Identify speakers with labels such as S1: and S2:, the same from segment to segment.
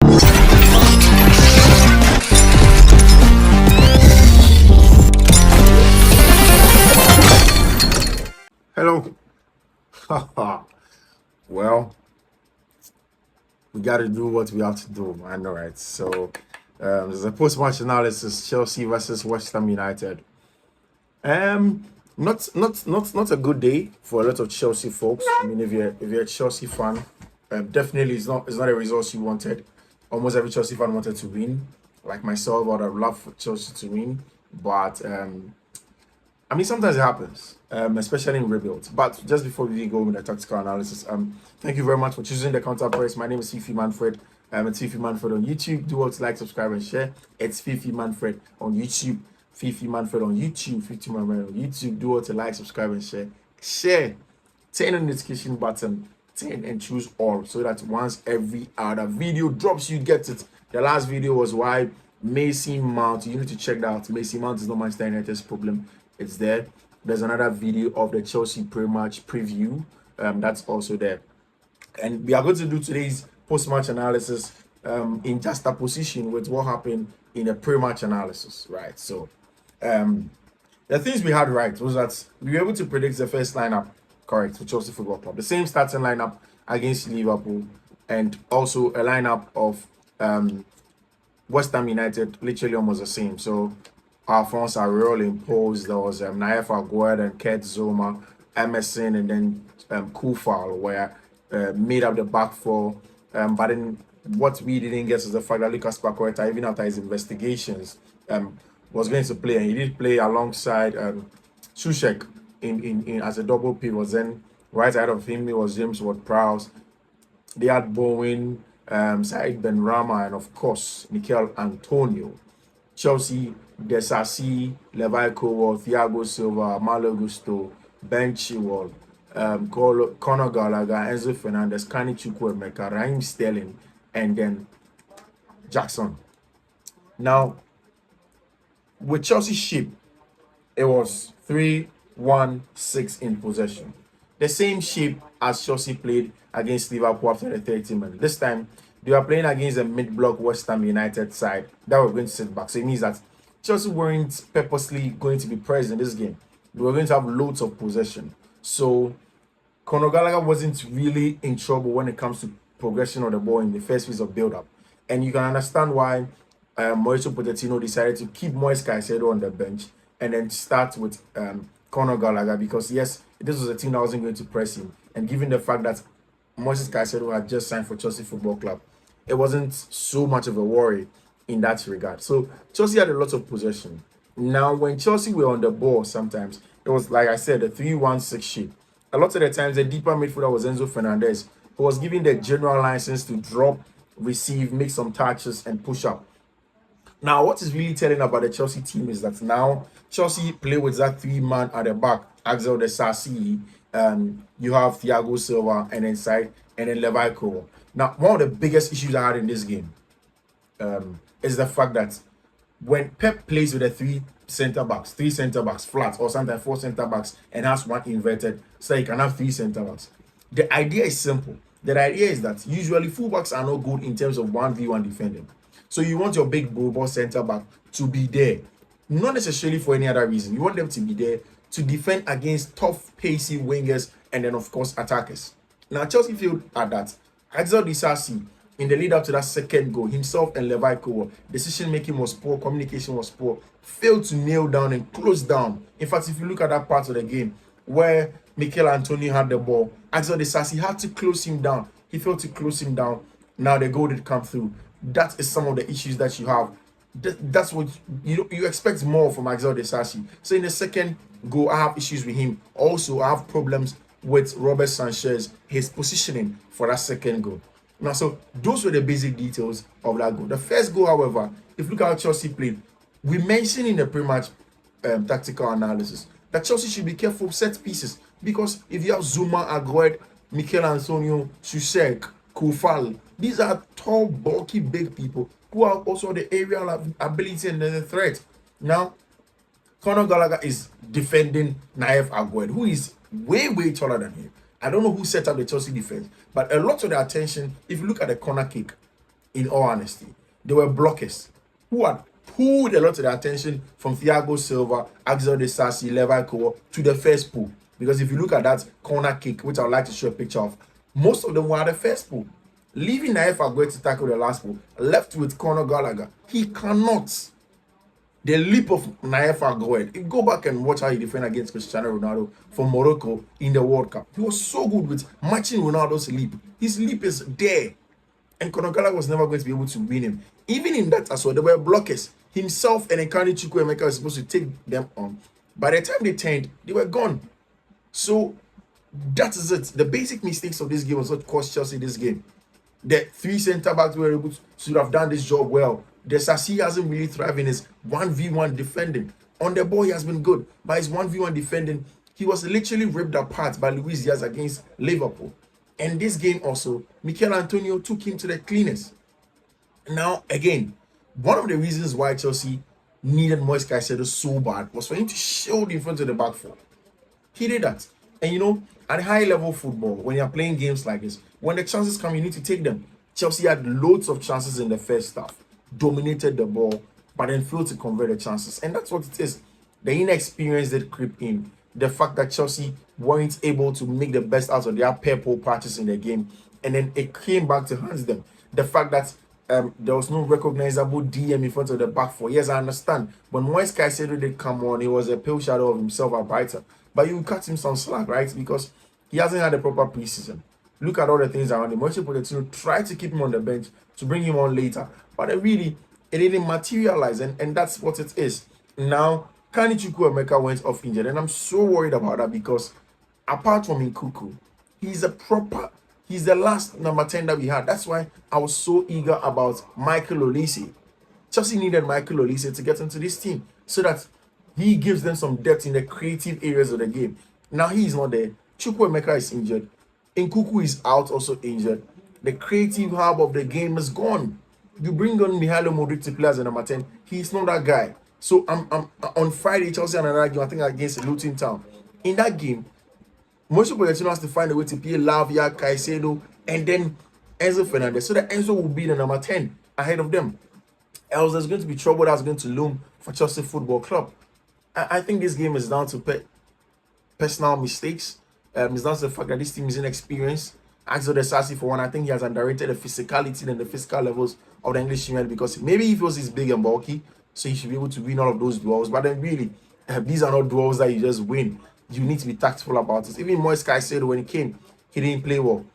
S1: Hello. Well, we got to do what we have to do, man. All right. So, there's a post-match analysis: Chelsea versus West Ham United. Um, not a good day for a lot of Chelsea folks. I mean, if you're a Chelsea fan, definitely it's not a result you wanted. Almost every Chelsea fan wanted to win. Like myself, I would have loved for Chelsea to win, but I mean, sometimes it happens, especially in rebuilds. But just before we go with the tactical analysis, thank you very much for choosing the counter press. My name is Fiifi-Manfred. It's Fiifi-Manfred on YouTube. Do what to like, subscribe, and share. It's Fiifi-Manfred on YouTube. Fiifi-Manfred on YouTube. Fiifi-Manfred on YouTube. Do what to like, subscribe, and share. Share. Turn on the notification button. Turn and choose all so that once every other video drops, you get it. The last video was why Mason Mount. You need to check that out. Mason Mount is not Manchester United's problem. It's there. There's another video of the Chelsea pre-match preview. That's also there. And we are going to do today's post-match analysis in just a position with what happened in the pre-match analysis, right? So the things we had right was that we were able to predict the first lineup correct for Chelsea Football Club. The same starting lineup against Liverpool, and also a lineup of West Ham United, literally almost the same. So Alphonse Areola imposed. There was Naif Aguerd and Kurt Zoma, Emerson, and then Kufal, where made up the back four. But then what we didn't get is the fact that Lucas Paqueta, even after his investigations, was going to play, and he did play alongside Sushek in as a double pivot. Then right ahead of him it was James Ward-Prowse. They had Bowen, Said Ben Rama, and of course Mikel Antonio. Chelsea, Desasi, Levi Cowell, Thiago Silva, Malo Gusto, Ben Chilwell, Conor Gallagher, Enzo Fernandez, Kani Chukwuemeka, Raheem Sterling, and then Jackson. Now, with Chelsea shape, it was 3-1-6 in possession. The same shape as Chelsea played against Liverpool after the 30 minutes. This time, they were playing against a mid-block West Ham United side that were going to sit back. So it means that Chelsea weren't purposely going to be present in this game. They were going to have loads of possession. So Conor Gallagher wasn't really in trouble when it comes to progression of the ball in the first phase of build-up. And you can understand why Mauricio Pochettino decided to keep Moise Caicedo on the bench and then start with Conor Gallagher, because yes, this was a team that wasn't going to press him. And given the fact that Moises Caicedo had just signed for Chelsea Football Club, it wasn't so much of a worry in that regard. So Chelsea had a lot of possession. Now, when Chelsea were on the ball, sometimes it was, like I said, a 3-1-6 shape. A lot of the times, the deeper midfielder was Enzo Fernandez, who was given the general license to drop, receive, make some touches, and push up. Now, what is really telling about the Chelsea team is that now Chelsea play with that three-man at the back, Axel Desasi, you have Thiago Silva, and inside, and then Levi Cowell. Now, one of the biggest issues I had in this game is the fact that when Pep plays with the three center backs flat, or sometimes four center backs, and has one inverted, so you can have three center backs. The idea is simple. The idea is that usually fullbacks are not good in terms of 1v1 defending. So you want your big robust center back to be there, not necessarily for any other reason. You want them to be there to defend against tough, pacey wingers, and then of course attackers. Now Chelsea failed at that. Axel Disasi, in the lead up to that second goal, himself and Levi Cowell, decision making was poor, communication was poor, failed to nail down and close down. In fact, if you look at that part of the game where Mikel Antonio had the ball, Axel Disasi had to close him down. He failed to close him down. Now the goal did come through. That is some of the issues that you have. That's what you expect more from Axel Disasi. So in the second goal, I have issues with him. Also, I have problems with Robert Sanchez, his positioning for that second goal. Now, so those were the basic details of that goal. The first goal, however, if you look at how Chelsea played, we mentioned in the pre-match tactical analysis that Chelsea should be careful of set pieces, because if you have Zuma, Aguerd, Mikel Antonio, Susek, Kufal, these are tall, bulky, big people who are also the aerial ability and the threat. Now, Conor Gallagher is defending Naif Aguerd, who is way taller than him. I don't know who set up the Chelsea defense, but a lot of the attention, if you look at the corner kick, in all honesty. They were blockers who had pulled a lot of the attention from Thiago Silva, Axel De Sassi, Levi Kowa to the first pool. Because if you look at that corner kick, which I would like to show a picture of, most of them were at the first pool. Leaving Naif Aguero to tackle the last pool, left with Conor Gallagher. He cannot. The leap of Naif Aguero. Go back and watch how he defended against Cristiano Ronaldo for Morocco in the World Cup. He was so good with matching Ronaldo's leap. His leap is there. And Conor Gallagher was never going to be able to win him. Even in that as well, there were blockers. Himself and Ekani Chukwuemeka were supposed to take them on. By the time they turned, they were gone. So that is it. The basic mistakes of this game was what cost Chelsea this game. The three centre backs were able to have done this job well. The Sassi hasn't really thrived in his 1v1 defending. On the ball, he has been good. By his 1v1 defending, he was literally ripped apart by Luis Diaz against Liverpool. And this game also, Mikel Antonio took him to the cleaners. Now, again, one of the reasons why Chelsea needed Moise Caicedo so bad was for him to shield in front of the back four. He did that. And you know, at high level football, when you're playing games like this, when the chances come, you need to take them. Chelsea had loads of chances in the first half, dominated the ball, but then failed to convert the chances. And that's what it is. The inexperience that creep in. The fact that Chelsea weren't able to make the best out of their purple patches in the game. And then it came back to hands them. The fact that there was no recognizable DM in front of the back four. Yes, I understand. When Moise Caicedo did come on, he was a pale shadow of himself at Brighton. But you cut him some slack, right? Because he hasn't had a proper preseason. Look at all the things around him. Mauricio Pochettino tried to keep him on the bench to bring him on later. But it didn't materialize. And that's what it is. Now, Kani Chukwuemeka went off injured. And I'm so worried about that because apart from Nkuku, he's the last number 10 that we had. That's why I was so eager about Michael Olise. Chelsea needed Michael Olise to get into this team so that he gives them some depth in the creative areas of the game. Now he's not there. Chukwuemeka is injured. Nkuku is out, also injured. The creative hub of the game is gone. You bring on Mihailo Modric to play as a number 10. He's not that guy. So I'm on Friday, Chelsea and another game, I think against Luton Town. In that game, Mauricio Pochettino has to find a way to play Lavia, Caicedo, and then Enzo Fernandez, so that Enzo will be the number 10 ahead of them. Else there's going to be trouble that's going to loom for Chelsea Football Club. I think this game is down to personal mistakes. It's down to the fact that this team is inexperienced. Axel De Sassi, for one, I think he has underrated the physicality and the physical levels of the English team because maybe if he was big and bulky, so he should be able to win all of those duels. But then really, these are not duels that you just win. You need to be tactful about it. Even Moise Caicedo, when he came, he didn't play well.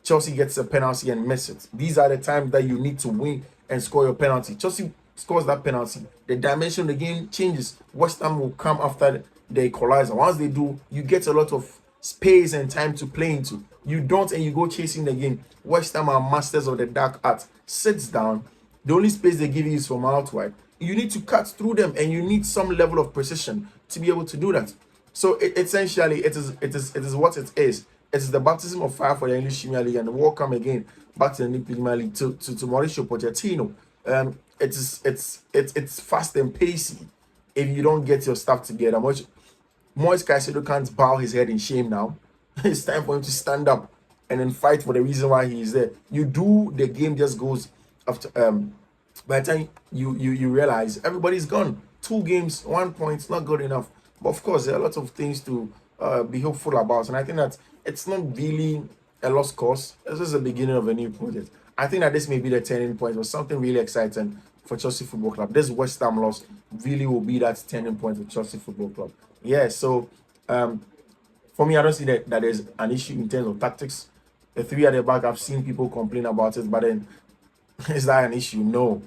S1: Chelsea gets a penalty and miss it. These are the times that you need to win and score your penalty. Chelsea scores that penalty. The dimension of the game changes. Westham will come after the equalizer. Once they do, you get a lot of space and time to play into. You don't, and you go chasing the game. Westham are masters of the dark art. Sits down. The only space they give you is from out wide. You need to cut through them, and you need some level of precision to be able to do that. So essentially, it is what it is. It is the baptism of fire for the English Premier League, and welcome again back to the English Premier League to Mauricio Pochettino. It's fast and pacey if you don't get your stuff together. Moise Caicedo can't bow his head in shame now. It's time for him to stand up and then fight for the reason why he is there. You do, the game just goes after. By the time you realize everybody's gone. 2 games, 1 point, not good enough. But of course, there are a lot of things to be hopeful about, and I think that it's not really a lost cause. This is the beginning of a new project. I think that this may be the turning point or something really exciting for Chelsea Football Club. This West Ham loss really will be that turning point for Chelsea Football Club. Yeah, so for me, I don't see that there's an issue in terms of tactics. The 3 at the back, I've seen people complain about it, but then is that an issue? No,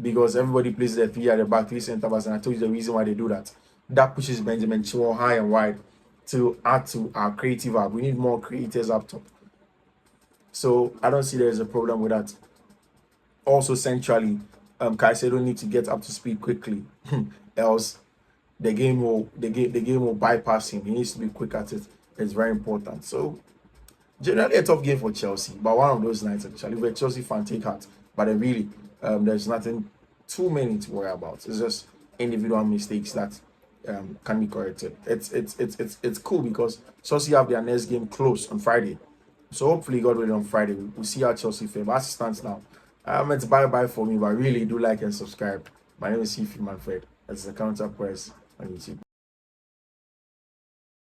S1: because everybody plays the 3 at the back, 3 centre backs, and I told you the reason why they do that. That pushes Benjamin Chilwell high and wide to add to our creative app. We need more creators up top. So I don't see there's a problem with that. Also, centrally, Caicedo needs to get up to speed quickly, else the game will bypass him. He needs to be quick at it. It's very important. So generally a tough game for Chelsea, but one of those nights actually where Chelsea fan take heart. But really, there's nothing too many to worry about. It's just individual mistakes that can be corrected. It's cool because Chelsea have their next game close on Friday. So hopefully, God willing, on Friday we'll see how Chelsea fare. But as it stands now, It's bye for me, but really do like and subscribe. My name is Fiifi-Manfred. That's the Counter Press on YouTube.